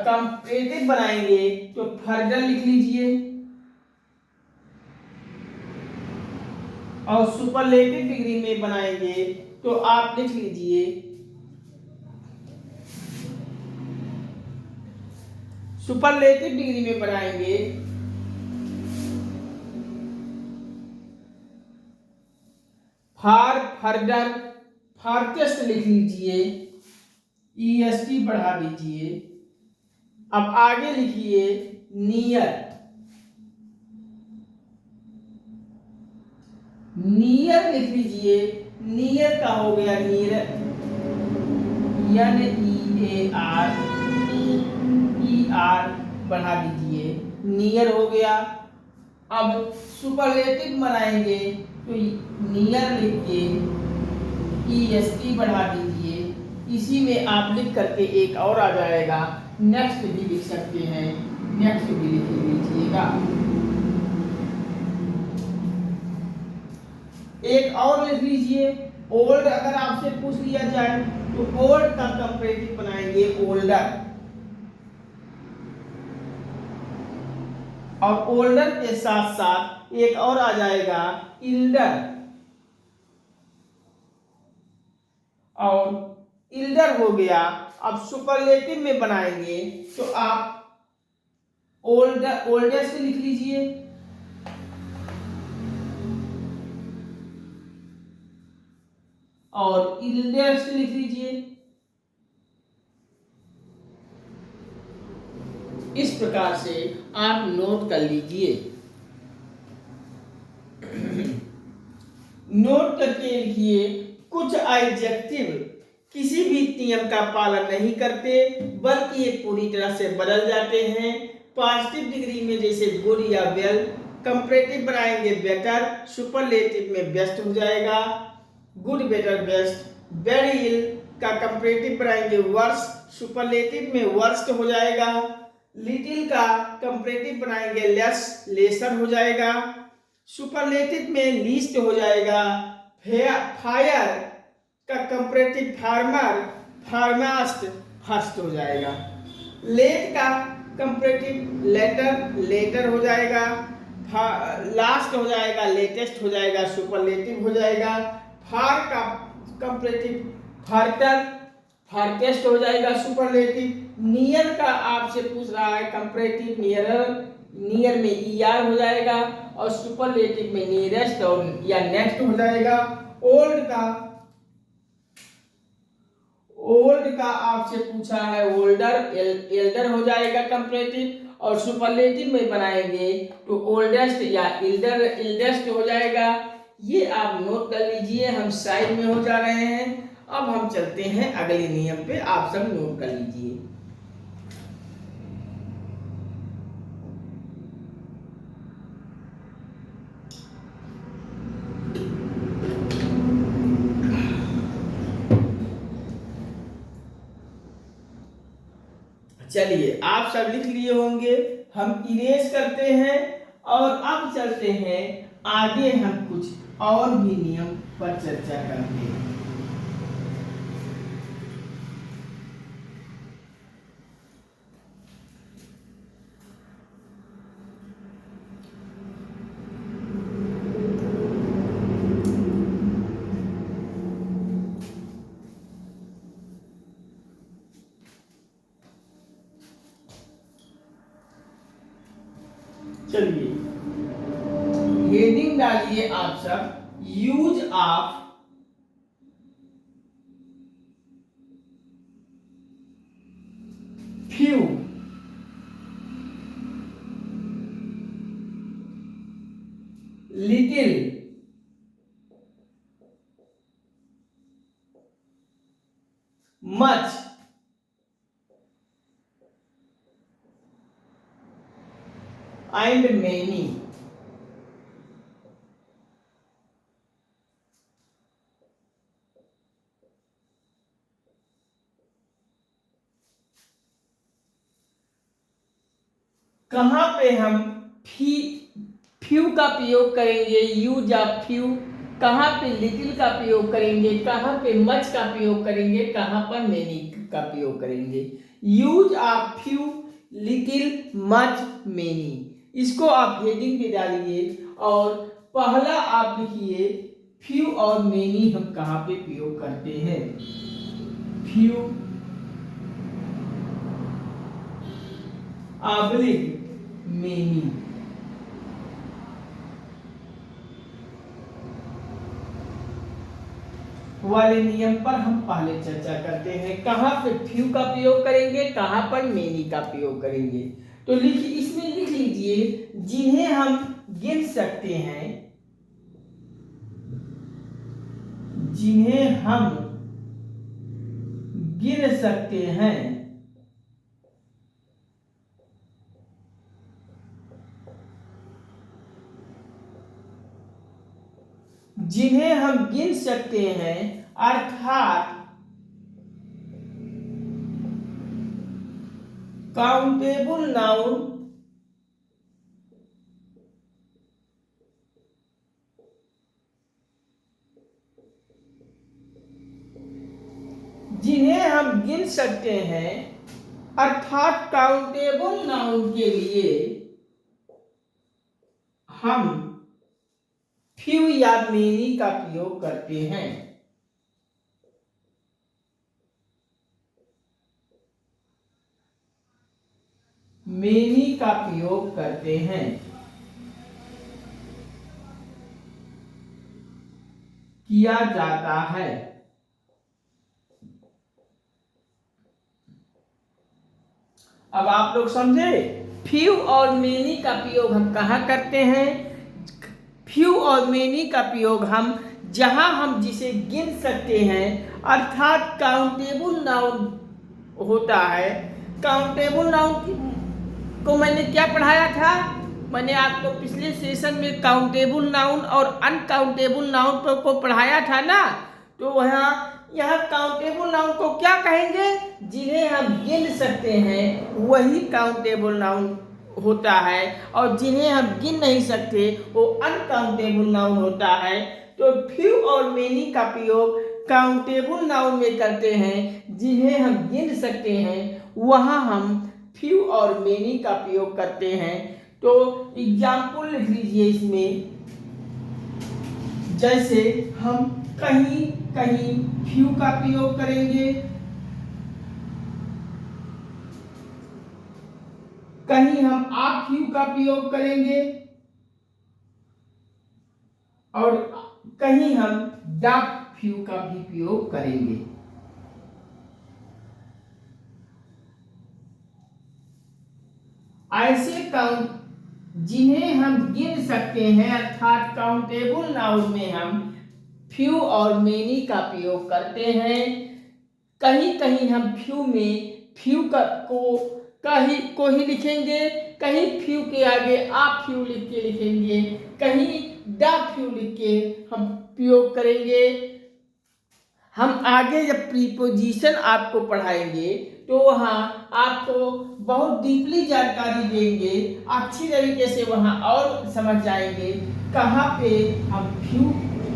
कंपेरेटिव बनाएंगे तो फर्दर लिख लीजिए, और सुपरलेटिव डिग्री में बनाएंगे तो आप लिख लीजिए सुपरलेटिव डिग्री में बनाएंगे फार, फर्दर, फारकेस्ट लिख लीजिए, EST बढ़ा दीजिए। अब आगे लिखिए नियर, नियर लिख लीजिए, नियर का हो गया नियर, NEAR, ER बढ़ा दीजिए, नियर हो गया। अब सुपरलेटिव बनाएंगे तो नियर लिख के EST बढ़ा दीजिए। इसी में आप लिख करके एक और आ जाएगा, नेक्स्ट भी लिख सकते हैं, नेक्स्ट भी लिख लीजिएगा। एक और लिख लीजिए ओल्ड, अगर आपसे पूछ लिया जाए तो ओल्ड का कंपेरेटिव बनाएंगे ओल्डर, और ओल्डर के साथ साथ एक और आ जाएगा इल्डर, और इल्डर हो गया। अब सुपरलेटिव में बनाएंगे तो आप ओल्डर, ओल्डेस्ट लिख लीजिए, और इल्डेस्ट लिख लीजिए। इस प्रकार से आप नोट कर लीजिए। नोट करके लिखिए, कुछ एडजेक्टिव किसी भी नियम का पालन नहीं करते बल्कि ये पूरी तरह से बदल जाते हैं। पॉजिटिव डिग्री में जैसे गुड या वेल, कंपैरेटिव बनाएंगे बेटर, सुपरलेटिव में बेस्ट हो जाएगा, गुड बेटर बेस्ट। वेरी इल का कंपैरेटिव बनाएंगे वर्स, सुपरलेटिव में वर्स्ट हो जाएगा। लिटिल का कंपैरेटिव बनाएंगे लेस, लेसर हो जाएगा, सुपरलेटिव में लीस्ट हो जाएगा। फायर का कंपैरेटिव फार्मर, फार्मास्ट, फर्स्ट हो जाएगा। लेट का कंपैरेटिव लेटर, लेटर हो जाएगा। लास्ट हो जाएगा, लेटेस्ट हो जाएगा, सुपरलेटिव हो जाएगा। फार का कंपैरेटिव फार्टर, फारकेस्ट हो जाएगा, सुपरलेटिव। नियर का आपसे पूछ रहा है कंपैरेटिव नियरर, नियर में ER हो जाएगा, और सुपरलेटिव में नियरेस्ट और या नेक्स्ट हो जाएगा। ओल्ड का आपसे पूछा है ओल्डर, एल्डर हो जाएगा कंपैरेटिव, और सुपरलेटिव में बनाएंगे तो ओल्डेस्ट या इल्डर, इल्डेस्ट हो जाएगा। ये आप नोट कर लीजिए, हम साइड में हो जा रहे हैं। अब हम चलते हैं अगले नियम पे, आप सब नोट कर लीजिए। चलिए आप सब लिख लिए होंगे, हम इरेज करते हैं और अब चलते हैं आगे, हम कुछ और भी नियम पर चर्चा करते हैं। चलिए हेडिंग डालिए आप सब, use of few, little, much, and many। कहां पे हम फ्यू का प्रयोग करेंगे, यूज ऑफ फ्यू, कहाँ पे लिटिल का प्रयोग करेंगे, कहाँ पे मच का प्रयोग करेंगे, कहाँ पर मेनी का प्रयोग करेंगे। Use of few, little, much, many, इसको आप हेडिंग पे डालिए और पहला आप लिखिए फ्यू और मेनी हम कहाँ पे प्रयोग करते हैं। फ्यू ऑब्लिक मेनी, वाले नियम पर हम पहले चर्चा करते हैं। कहाँ पे फ्यू का प्रयोग करेंगे, कहाँ पर मेनी का प्रयोग करेंगे। तो लिखिए, इसमें लिख लीजिए जिन्हें हम गिन सकते हैं, जिन्हें हम गिन सकते हैं, जिन्हें हम गिन सकते हैं, अर्थात काउंटेबल नाउन, जिन्हें हम गिन सकते हैं, अर्थात काउंटेबल नाउन के लिए हम फ्यू या मेनी का प्रयोग करते हैं। मेनी का प्रयोग करते हैं, किया जाता है। अब आप लोग समझे, फ्यू और मेनी का प्रयोग हम कहाँ करते हैं। फ्यू और मेनी का प्रयोग हम जहां हम जिसे गिन सकते हैं, अर्थात काउंटेबल नाउन होता है। काउंटेबल नाउन को मैंने क्या पढ़ाया था, मैंने आपको पिछले सेशन में काउंटेबल नाउन और अनकाउंटेबल नाउन को पढ़ाया था ना। तो वहाँ यह काउंटेबल नाउन को क्या कहेंगे, जिन्हें हम गिन सकते हैं वही काउंटेबल नाउन होता है, और जिन्हें हम गिन नहीं सकते वो अनकाउंटेबल नाउन होता है। तो फ्यू और मेनी का प्रयोग काउंटेबल नाउन में करते हैं, जिन्हें हम गिन सकते हैं वहाँ हम फ्यू और मेनी का प्रयोग करते हैं। तो एग्जाम्पल लिख लीजिए इसमें, जैसे हम कहीं कहीं फ्यू का प्रयोग करेंगे, कहीं हम आ फ्यू का प्रयोग करेंगे, और कहीं हम डा फ्यू का भी प्रयोग करेंगे। ऐसे काउंट जिन्हें हम गिन सकते हैं, अर्थात काउंटेबल नाउन में हम फ्यू और मेनी का प्रयोग करते हैं। कहीं कहीं हम फ्यू में फ्यू का को ही लिखेंगे, कहीं फ्यू के आगे आ फ्यू लिख के लिखेंगे, कहीं डा फ्यू लिख के हम प्रयोग करेंगे। हम आगे जब प्रीपोजिशन आपको पढ़ाएंगे तो वहाँ आपको बहुत डीपली जानकारी देंगे, अच्छी तरीके से वहाँ और समझ जाएंगे कहाँ पे हम फ्यू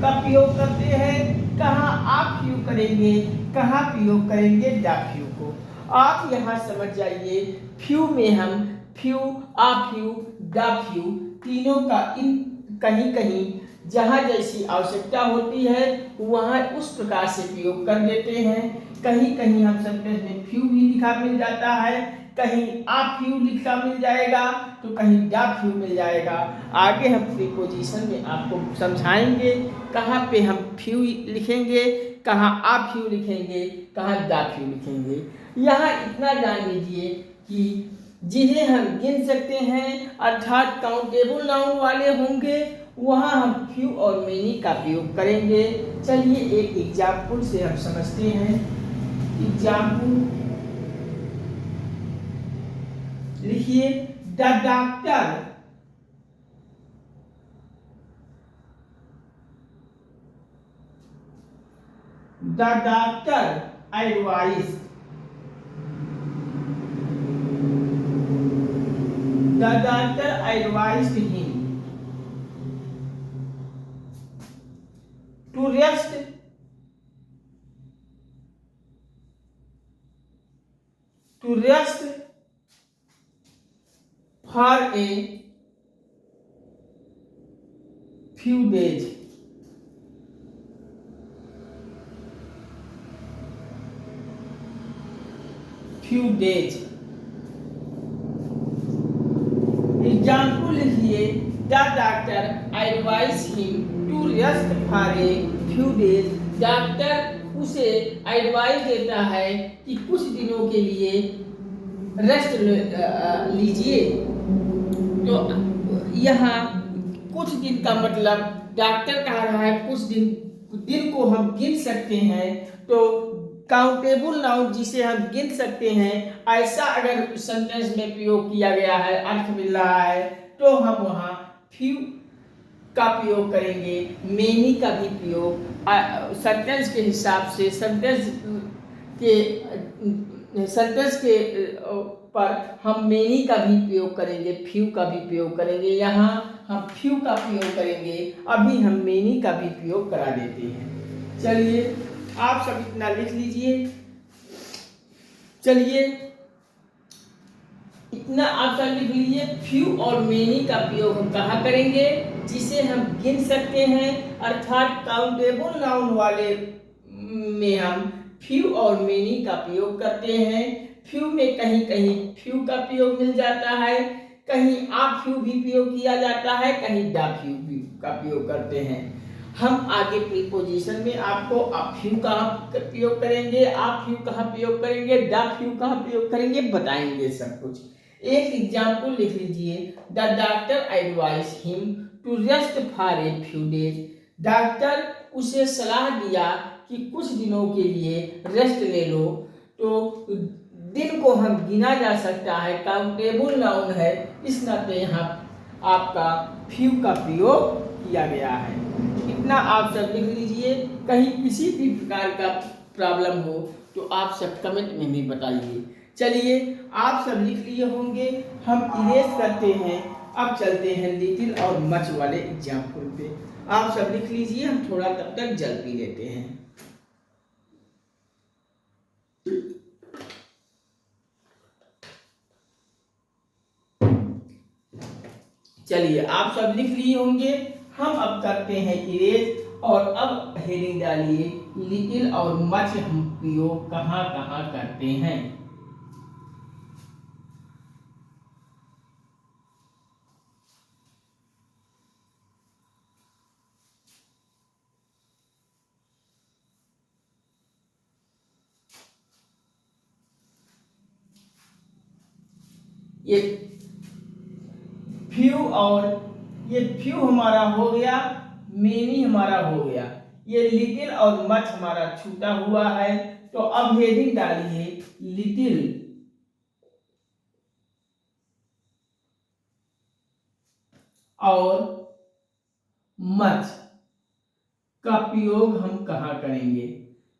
का प्रयोग करते हैं, कहाँ आप फ्यू करेंगे, कहाँ प्रयोग करेंगे डा फ्यू को। आप यहाँ समझ जाइए, फ्यू में हम फ्यू, आ फ्यू, डा फ्यू तीनों का इन कहीं कहीं जहाँ जैसी आवश्यकता होती है वहाँ उस प्रकार से प्रयोग कर देते हैं। कहीं कहीं हम सेंटेंस में फ्यू भी लिखा मिल जाता है, कहीं आ फ्यू लिखा मिल जाएगा, तो कहीं डा फ्यू मिल जाएगा। आगे हम प्रीपोजिशन में आपको समझाएंगे कहाँ पे हम फ्यू लिखेंगे, कहाँ आ फ्यू लिखेंगे, कहाँ डा फ्यू लिखेंगे। यहाँ इतना जान लीजिए कि जिन्हें हम गिन सकते हैं, अर्थात काउंटेबल नाउन वाले होंगे, वहाँ हम फ्यू और मेनी का प्रयोग करेंगे। चलिए एक एग्जाम्पल से हम समझते हैं। एग्जाम्पल लिखिए, the doctor advised, the doctor advised him rest, to rest for a few days, example लिखिए, the doctor advise him to rest for a few days, doctor उसे एडवाइस देता है कि कुछ दिनों के लिए रेस्ट लीजिए। तो यहाँ कुछ दिन का मतलब डॉक्टर कह रहा है कुछ दिन को हम गिन सकते हैं, तो काउंटेबल नाउन जिसे हम गिन सकते हैं, ऐसा अगर सेंटेंस में प्रयोग किया गया है, अर्थ मिल रहा है, तो हम वहाँ फ्यू का प्रयोग करेंगे, मेनी का भी प्रयोग सेंटेंस के हिसाब से, सेंटेंस के पर हम मेनी का भी प्रयोग करेंगे, फ्यू का भी प्रयोग करेंगे। यहाँ हम फ्यू का प्रयोग करेंगे, अभी हम मेनी का भी प्रयोग करा देते हैं। चलिए आप सब इतना लिख लीजिए। चलिए इतना आप सब लिख लीजिए। फ्यू और मेनी का प्रयोग हम कहाँ करेंगे, जिसे हम गिन सकते हैं, अर्थात काउंटेबल नाउन वाले में हम फ्यू और मेनी का प्रयोग करते हैं। फ्यू में कहीं कहीं फ्यू का प्रयोग मिल जाता है, कहीं आ फ्यू भी प्रयोग किया जाता है, कहीं डा फ्यू भी का प्रयोग करते हैं। हम आगे प्रीपोजिशन में आपको आप फ्यू कहाँ प्रयोग करेंगे, आप फ्यू कहाँ प्रयोग करेंगे, डा फ्यू कहाँ प्रयोग करेंगे, बताएंगे सब कुछ। एक एग्जाम्पल लिख लीजिए, the doctor advise him to rest for a few days, doctor उसे सलाह दिया कि कुछ दिनों के लिए रेस्ट ले लो। तो दिन को हम गिना जा सकता है, काउंटेबल नाउन है, इस नाते यहाँ आपका फ्यू का प्रयोग किया गया है। इतना आप सब लिख लीजिए। कहीं किसी भी प्रकार का प्रॉब्लम हो तो आप सब कमेंट में भी बताइए। चलिए आप सब लिख लिए होंगे, हम इरेज करते हैं। अब चलते हैं लिटिल और मच वाले एग्जाम्पल पे। आप सब लिख लीजिए, हम थोड़ा तब तक जल पी लेते हैं। चलिए आप सब लिख लिए होंगे, हम अब करते हैं इरेज। और अब हेडिंग डालिए, लिटिल और मच हम प्रयोग कहाँ कहाँ करते हैं। ये फ्यू और ये फ्यू हमारा हो गया, मेनी हमारा हो गया, ये लिटिल और मच हमारा छूटा हुआ है। तो अब हेडिंग डालिए, लिटिल और मच का प्रयोग हम कहाँ करेंगे।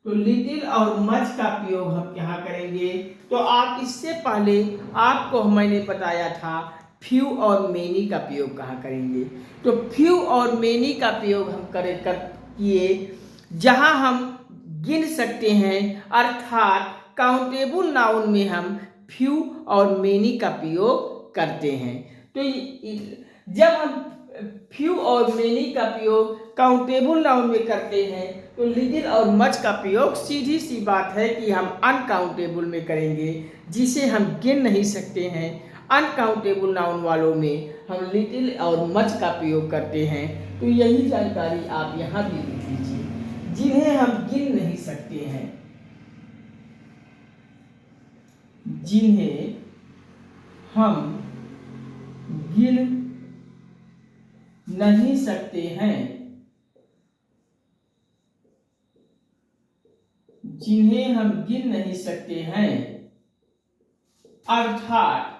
तो लिटिल और मच का प्रयोग हम यहाँ करेंगे। तो आप इससे पहले आपको मैंने बताया था फ्यू और मेनी का प्रयोग कहाँ करेंगे। तो फ्यू और मेनी का प्रयोग हम किए जहाँ हम गिन सकते हैं, अर्थात काउंटेबल नाउन में हम फ्यू और मेनी का प्रयोग करते हैं। तो जब हम फ्यू और मेनी का प्रयोग काउंटेबल नाउन में करते हैं, तो लिटिल और मच का प्रयोग सीधी सी बात है कि हम अनकाउंटेबल में करेंगे, जिसे हम गिन नहीं सकते हैं। अनकाउंटेबल नाउन वालों में हम लिटिल और मच का प्रयोग करते हैं। तो यही जानकारी आप यहाँ भी लिख लीजिए, जिन्हें हम गिन नहीं सकते हैं, जिन्हें हम गिन नहीं सकते हैं, जिन्हें हम गिन नहीं सकते हैं, अर्थात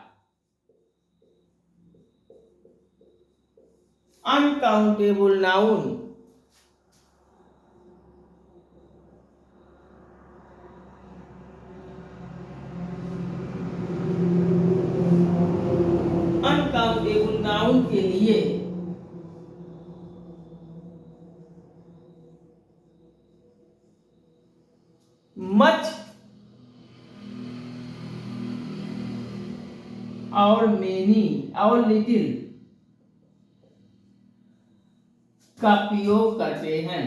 अनकाउंटेबल नाउन अनकाउंटेबल नाउन के लिए और मेनी और लिटिल का प्रयोग करते हैं,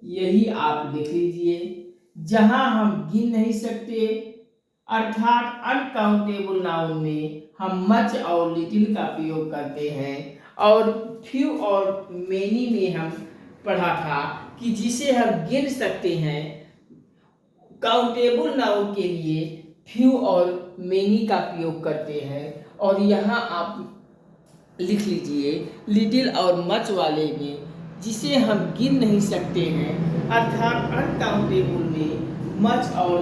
यही आप लिख लीजिए। जहां हम गिन नहीं सकते अर्थात अनकाउंटेबल नाउन में हम मच और लिटिल का प्रयोग करते हैं, और फ्यू और मेनी में हम पढ़ा था कि जिसे हम गिन सकते हैं काउंटेबल नाउन के लिए फ्यू और मेनी का प्रयोग करते हैं। और यहाँ आप लिख लीजिए लिटिल और मच वाले में जिसे हम गिन नहीं सकते हैं अर्थात अनकाउंटेबल में मच और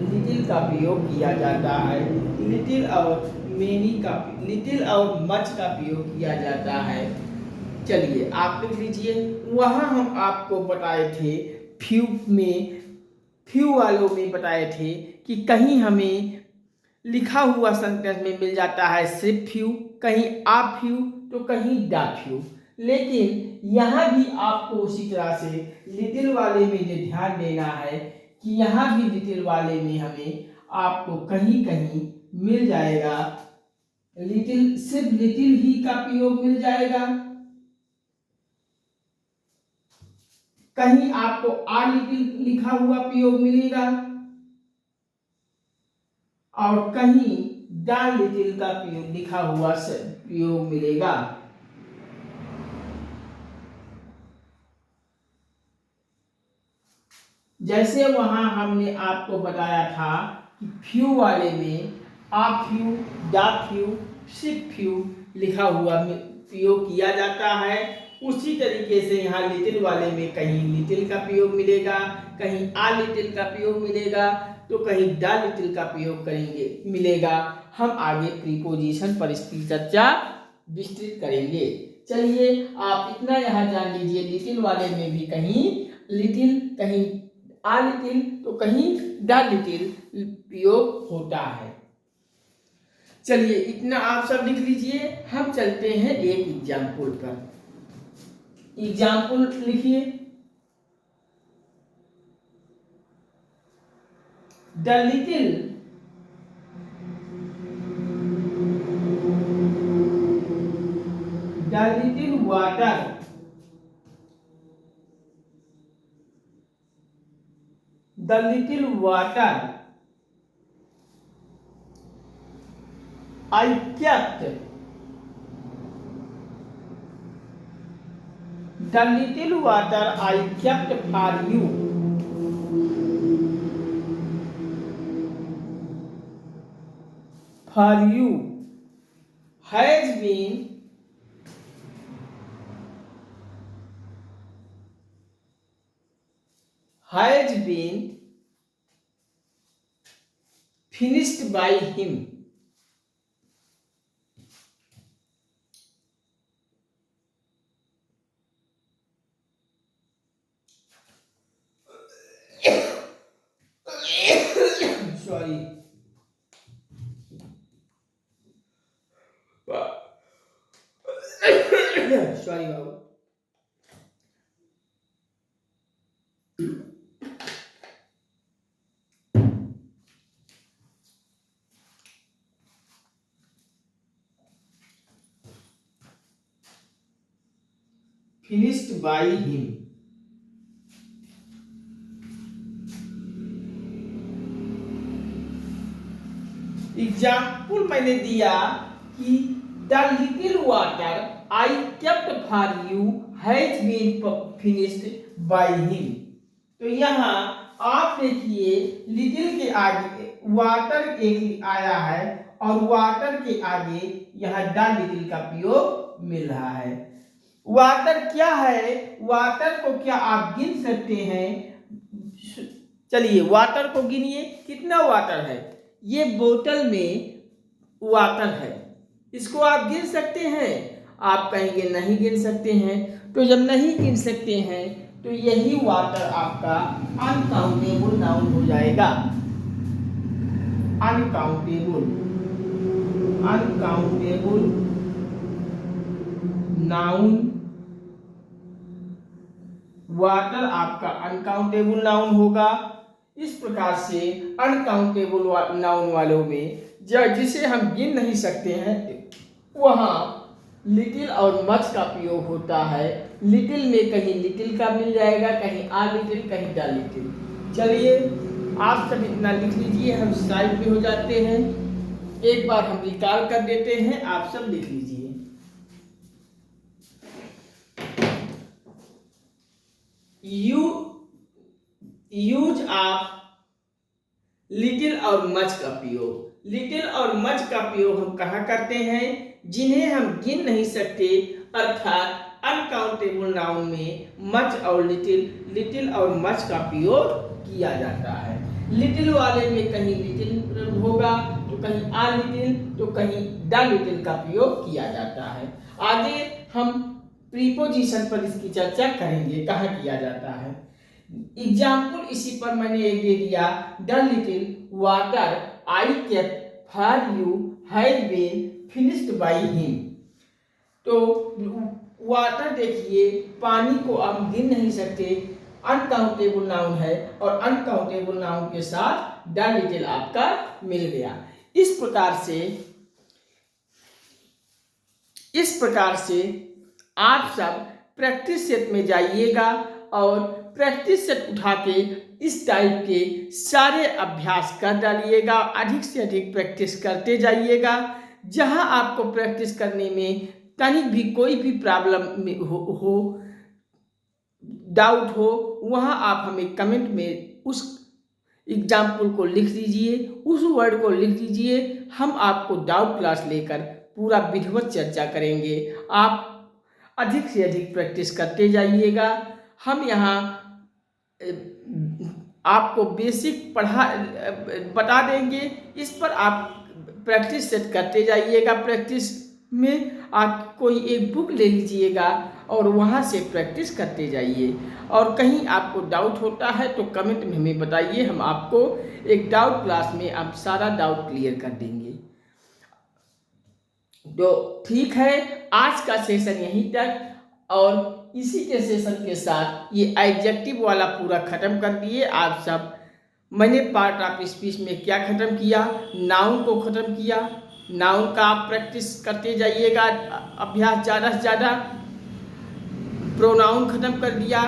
लिटिल का प्रयोग किया जाता है, लिटिल और मच का प्रयोग किया जाता है। चलिए आप लिख लीजिए। वहाँ हम आपको बताए थे फ्यू वालों में बताए थे कि कहीं हमें लिखा हुआ सेंटेंस में मिल जाता है सिर्फ फ्यू, कहीं आ फ्यू तो कहीं डा फ्यू, लेकिन यहाँ भी आपको उसी तरह से लिटिल वाले में जो ध्यान देना है कि यहाँ भी लिटिल वाले में हमें आपको कहीं कहीं मिल जाएगा लिटिल, सिर्फ लिटिल ही का प्रयोग मिल जाएगा, कहीं आपको आ लिटिल लिखा हुआ प्रयोग मिलेगा और कहीं डा लिटिल का प्रयोग लिखा हुआ प्रयोग मिलेगा। जैसे वहां हमने आपको बताया था कि फ्यू वाले में आ फ्यू, डा फ्यू, सिर्फ फ्यू लिखा हुआ प्रयोग किया जाता है, उसी तरीके से यहाँ लिटिल वाले में कहीं लिटिल का प्रयोग मिलेगा, कहीं आ लिटिल का प्रयोग मिलेगा तो कहीं डा लिटिल का प्रयोग मिलेगा। हम आगे प्रीपोजिशन पर इसकी चर्चा विस्तृत करेंगे। चलिए आप इतना यहाँ जान लीजिए लिटिल वाले में भी कहीं लिटिल, कहीं आ लिटिल तो कहीं डा लिटिल प्रयोग होता है। चलिए इतना आप सब लिख लीजिए। हम चलते हैं एक एग्जाम्पल पर। एग्जाम्पल लिखिए। The little water I kept, the little water I kept for you has been finished by him. Sorry. Sorry, Babu. Finished by him. Example मैंने दिया कि the little water I kept for you has been finished by him. तो यहाँ आप देखिए लिटिल के आगे वाटर एक आया है और वाटर के आगे यहाँ द लिटिल का प्रयोग मिल रहा है। वाटर क्या है? वाटर को क्या आप गिन सकते हैं? चलिए वाटर को गिनिए, कितना वाटर है? ये बोतल में वाटर है, इसको आप गिन सकते हैं? आप कहेंगे नहीं गिन सकते हैं। तो जब नहीं गिन सकते हैं तो यही वाटर आपका अनकाउंटेबल नाउन हो जाएगा। अनकाउंटेबल नाउन वाटर आपका अनकाउंटेबल नाउन होगा। इस प्रकार से अनकाउंटेबल नाउन वालों में जिसे हम गिन नहीं सकते हैं वहाँ लिटिल और मच का प्रयोग होता है। लिटिल में कहीं लिटिल का मिल जाएगा, कहीं आ लिटिल, कहीं द लिटिल। चलिए आप सब इतना लिख लीजिए, हम साइड पे हो जाते हैं। एक बार हम रिकॉल कर देते हैं, आप सब लिख लीजिए। यूज ऑफ लिटिल और मच का प्रयोग। लिटिल और मच का प्रयोग हम कहाँ करते हैं? जिन्हें हम गिन नहीं सकते, अर्थात अनकाउंटेबल नाउन में मच और लिटिल और मच का प्रयोग किया जाता है। लिटिल वाले में कहीं लिटिल होगा तो कहीं आ लिटिल तो कहीं द लिटिल का प्रयोग किया जाता है। आगे हम प्रीपोजिशन पर इसकी चर्चा करेंगे, कहाँ किया जाता है। एग्जाम्पल इसी पर मैंने एक दे दिया, the little water I kept for you has been finished by him. तो वाटर देखिए, पानी को आप गिन नहीं सकते, अनकाउंटेबल नाउन है और अनकाउंटेबल नाउन के साथ द लिटिल आपका मिल गया। इस प्रकार से आप सब प्रैक्टिस सेट में जाइएगा और प्रैक्टिस सेट उठा के इस टाइप के सारे अभ्यास कर डालिएगा। अधिक से अधिक प्रैक्टिस करते जाइएगा। जहां आपको प्रैक्टिस करने में तनिक भी कोई भी प्रॉब्लम हो डाउट हो, वहां आप हमें कमेंट में उस एग्जाम्पल को लिख दीजिए, उस वर्ड को लिख दीजिए। हम आपको डाउट क्लास लेकर पूरा विधिवत चर्चा करेंगे। आप अधिक से अधिक प्रैक्टिस करते जाइएगा। हम यहाँ आपको बेसिक बता देंगे, इस पर आप प्रैक्टिस सेट करते जाइएगा। प्रैक्टिस में आप कोई एक बुक ले लीजिएगा और वहाँ से प्रैक्टिस करते जाइए। और कहीं आपको डाउट होता है तो कमेंट में हमें बताइए, हम आपको एक डाउट क्लास में आप सारा डाउट क्लियर कर देंगे। तो ठीक है, आज का सेशन यहीं तक। और इसी के सेशन के साथ ये एडजेक्टिव वाला पूरा खत्म कर दिए आप सब। मैंने पार्ट ऑफ स्पीच में क्या खत्म किया? नाउन को खत्म किया। नाउन का आप प्रैक्टिस करते जाइएगा, अभ्यास ज़्यादा से ज़्यादा। प्रोनाउन खत्म कर दिया,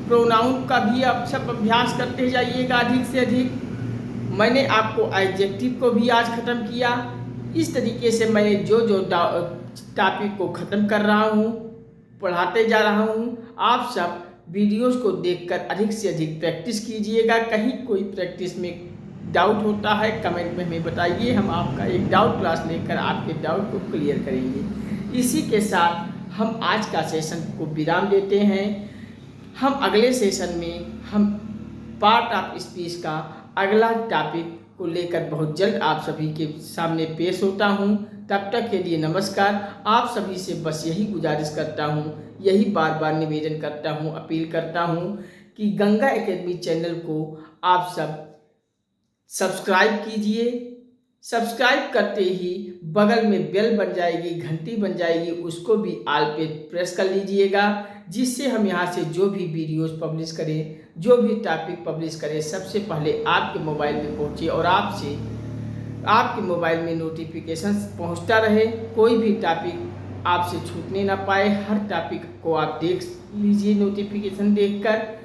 प्रोनाउन का भी आप सब अभ्यास करते जाइएगा अधिक से अधिक। मैंने आपको एडजेक्टिव को भी आज खत्म किया। इस तरीके से मैं जो टॉपिक को ख़त्म कर रहा हूँ, पढ़ाते जा रहा हूँ। आप सब वीडियोस को देखकर अधिक से अधिक प्रैक्टिस कीजिएगा। कहीं कोई प्रैक्टिस में डाउट होता है कमेंट में हमें बताइए, हम आपका एक डाउट क्लास लेकर आपके डाउट को क्लियर करेंगे। इसी के साथ हम आज का सेशन को विराम देते हैं। हम अगले सेशन में हम पार्ट ऑफ स्पीच का अगला टॉपिक को लेकर बहुत जल्द आप सभी के सामने पेश होता हूं। तब तक के लिए नमस्कार। आप सभी से बस यही गुजारिश करता हूं, यही बार बार निवेदन करता हूं, अपील करता हूं कि गंगा एकेडमी चैनल को आप सब सब्सक्राइब कीजिए। सब्सक्राइब करते ही बगल में बेल बन जाएगी, घंटी बन जाएगी, उसको भी ऑल पे प्रेस कर लीजिएगा, जिससे हम यहाँ से जो भी वीडियोस पब्लिश करें, जो भी टॉपिक पब्लिश करें, सबसे पहले आपके मोबाइल में पहुँचे और आपके मोबाइल में नोटिफिकेशन पहुँचता रहे। कोई भी टॉपिक आपसे छूटने ना पाए। हर टॉपिक को आप देख लीजिए नोटिफिकेशन देखकर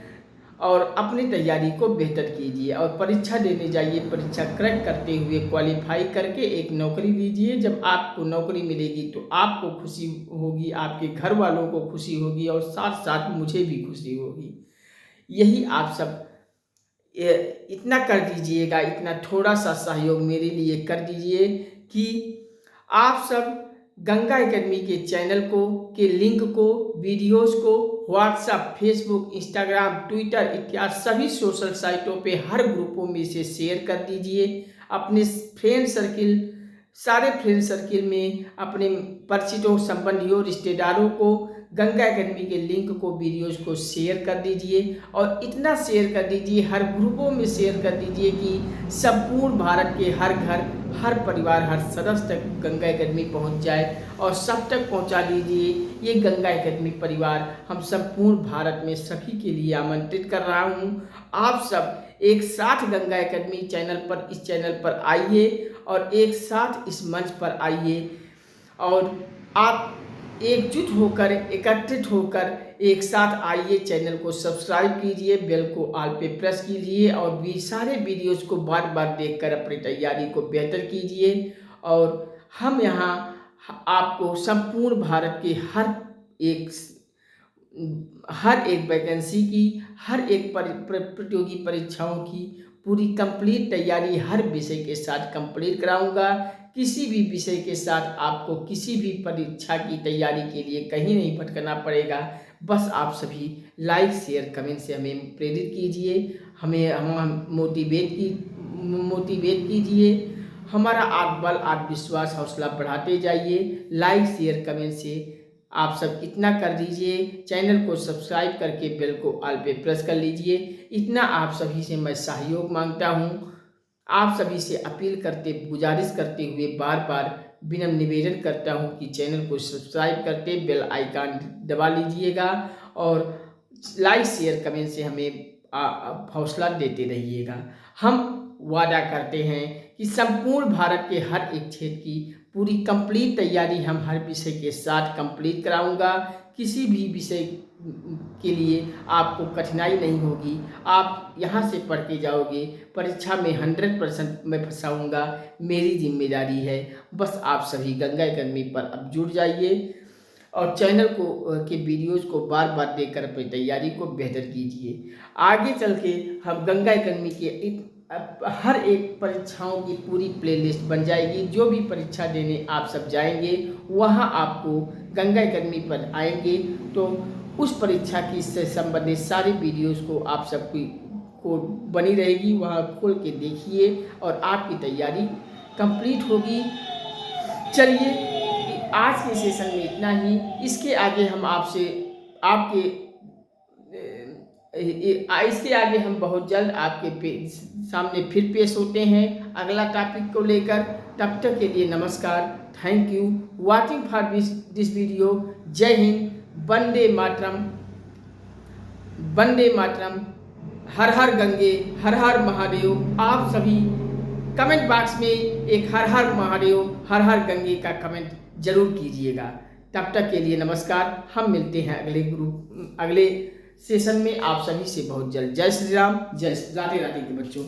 और अपनी तैयारी को बेहतर कीजिए और परीक्षा देने जाइए। परीक्षा क्रैक करते हुए क्वालिफाई करके एक नौकरी लीजिए। जब आपको नौकरी मिलेगी तो आपको खुशी होगी, आपके घर वालों को खुशी होगी और साथ साथ मुझे भी खुशी होगी। यही आप सब इतना कर दीजिएगा, इतना थोड़ा सा सहयोग मेरे लिए कर दीजिए कि आप सब गंगा एकेडमी के चैनल के लिंक को, वीडियोस को व्हाट्सएप, फेसबुक, इंस्टाग्राम, ट्विटर इत्यादि सभी सोशल साइटों पे हर ग्रुपों में से शेयर कर दीजिए। अपने सारे फ्रेंड सर्किल में अपने परिचितों, संबंधियों, रिश्तेदारों को गंगा एकेडमी के लिंक को, वीडियोस को शेयर कर दीजिए और इतना शेयर कर दीजिए, हर ग्रुपों में शेयर कर दीजिए कि संपूर्ण भारत के हर घर, हर परिवार, हर सदस्य तक गंगा एकेडमी पहुंच जाए और सब तक पहुंचा दीजिए। ये गंगा एकेडमी परिवार हम संपूर्ण भारत में सभी के लिए आमंत्रित कर रहा हूं। आप सब एक साथ गंगा एकेडमी चैनल पर, इस चैनल पर आइए और एक साथ इस मंच पर आइए और आप एकजुट होकर, एकत्रित होकर एक साथ आइए। चैनल को सब्सक्राइब कीजिए, बेल को ऑल पे प्रेस कीजिए और भी सारे वीडियोस को बार बार देखकर अपनी तैयारी को बेहतर कीजिए। और हम यहाँ आपको संपूर्ण भारत के हर एक वैकेंसी की, हर एक प्रतियोगी परीक्षाओं की पूरी कंप्लीट तैयारी हर विषय के साथ कंप्लीट कराऊंगा। किसी भी विषय के साथ आपको किसी भी परीक्षा की तैयारी के लिए कहीं नहीं भटकना पड़ेगा। बस आप सभी लाइक, शेयर, कमेंट से हमें प्रेरित कीजिए, हम मोटिवेट कीजिए। हमारा आत्मबल, आत्मविश्वास, हौसला बढ़ाते जाइए। लाइक, शेयर, कमेंट से आप सब इतना कर दीजिए। चैनल को सब्सक्राइब करके बेल को ऑल पे प्रेस कर लीजिए। इतना आप सभी से मैं सहयोग मांगता हूँ। आप सभी से अपील करते, गुजारिश करते हुए बार बार विनम्र निवेदन करता हूँ कि चैनल को सब्सक्राइब करते बेल आइकन दबा लीजिएगा और लाइक, शेयर, कमेंट से हमें हौसला देते रहिएगा। हम वादा करते हैं कि संपूर्ण भारत के हर एक क्षेत्र की पूरी कंप्लीट तैयारी हम हर विषय के साथ कंप्लीट कराऊंगा। किसी भी विषय के लिए आपको कठिनाई नहीं होगी। आप यहाँ से पढ़ के जाओगे, परीक्षा में 100% मैं फंसाऊँगा, मेरी जिम्मेदारी है। बस आप सभी गंगा एकेडमी पर अब जुड़ जाइए और चैनल को के वीडियोज़ को बार बार देखकर अपनी तैयारी को बेहतर कीजिए। आगे चल के हम गंगा एकेडमी के हर एक परीक्षाओं की पूरी प्लेलिस्ट बन जाएगी। जो भी परीक्षा देने आप सब जाएंगे, वहाँ आपको गंगा एकेडमी पर आएंगे तो उस परीक्षा की से संबंधित सारी वीडियोस को आप सब को बनी रहेगी। वहाँ खोल के देखिए और आपकी तैयारी कंप्लीट होगी। चलिए, आज के सेशन में इतना ही। इसके आगे हम इसके आगे हम बहुत जल्द आपके सामने फिर पेश होते हैं अगला टॉपिक को लेकर। तब तक के लिए नमस्कार, thank you watching for this video. जय हिंद, वंदे मातरम, वंदे मातरम, हर हर गंगे, हर हर महादेव। आप सभी कमेंट बॉक्स में एक हर हर महादेव, हर हर गंगे का कमेंट जरूर कीजिएगा। तब तक के लिए नमस्कार। हम मिलते हैं अगले सेशन में आप सभी से बहुत जल्द। जय श्री राम, जय राधे राधे के बच्चों।